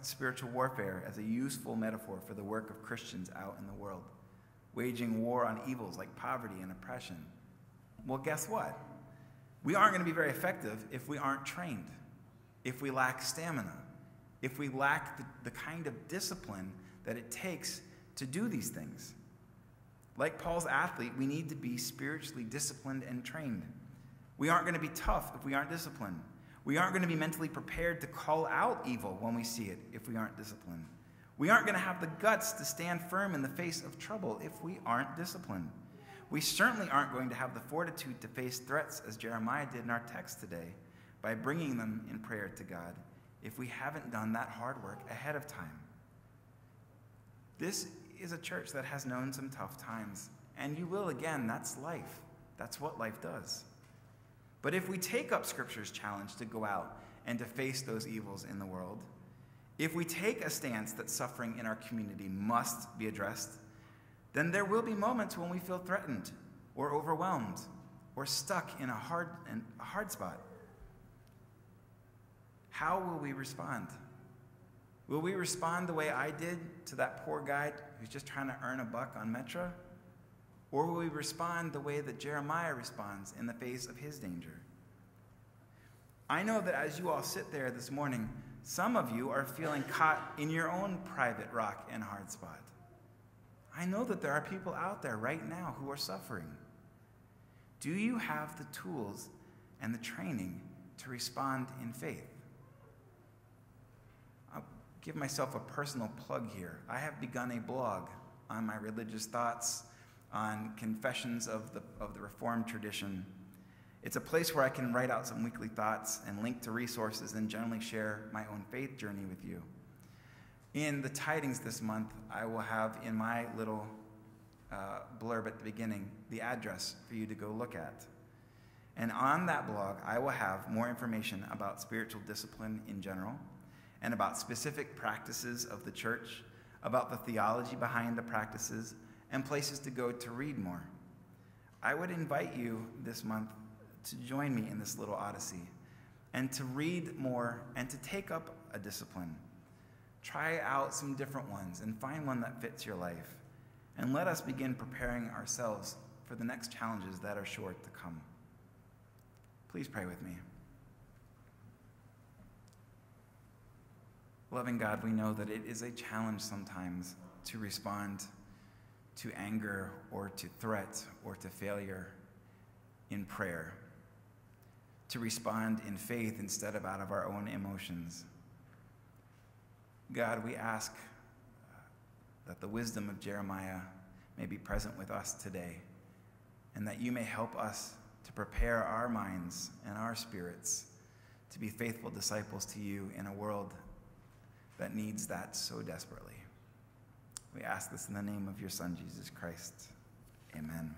spiritual warfare as a useful metaphor for the work of Christians out in the world, waging war on evils like poverty and oppression. Well, guess what? We aren't going to be very effective if we aren't trained, if we lack stamina, if we lack the kind of discipline that it takes to do these things. Like Paul's athlete, we need to be spiritually disciplined and trained. We aren't going to be tough if we aren't disciplined. We aren't going to be mentally prepared to call out evil when we see it if we aren't disciplined. We aren't going to have the guts to stand firm in the face of trouble if we aren't disciplined. We certainly aren't going to have the fortitude to face threats as Jeremiah did in our text today by bringing them in prayer to God if we haven't done that hard work ahead of time. This is a church that has known some tough times, and you will again. That's life. That's what life does. But if we take up Scripture's challenge to go out and to face those evils in the world, if we take a stance that suffering in our community must be addressed, then there will be moments when we feel threatened or overwhelmed or stuck in a hard spot. How will we respond? Will we respond the way I did to that poor guy who's just trying to earn a buck on Metra? Or will we respond the way that Jeremiah responds in the face of his danger? I know that as you all sit there this morning, some of you are feeling caught in your own private rock and hard spot. I know that there are people out there right now who are suffering. Do you have the tools and the training to respond in faith? I'll give myself a personal plug here. I have begun a blog on my religious thoughts, on confessions of the Reformed tradition. It's a place where I can write out some weekly thoughts and link to resources and generally share my own faith journey with you. In the tidings this month, I will have in my little blurb at the beginning the address for you to go look at. And on that blog, I will have more information about spiritual discipline in general and about specific practices of the church, about the theology behind the practices, and places to go to read more. I would invite you this month to join me in this little odyssey and to read more and to take up a discipline. Try out some different ones and find one that fits your life. And let us begin preparing ourselves for the next challenges that are sure to come. Please pray with me. Loving God, we know that it is a challenge sometimes to respond to anger or to threat or to failure in prayer, to respond in faith instead of out of our own emotions. God, we ask that the wisdom of Jeremiah may be present with us today, and that you may help us to prepare our minds and our spirits to be faithful disciples to you in a world that needs that so desperately. We ask this in the name of your Son, Jesus Christ. Amen.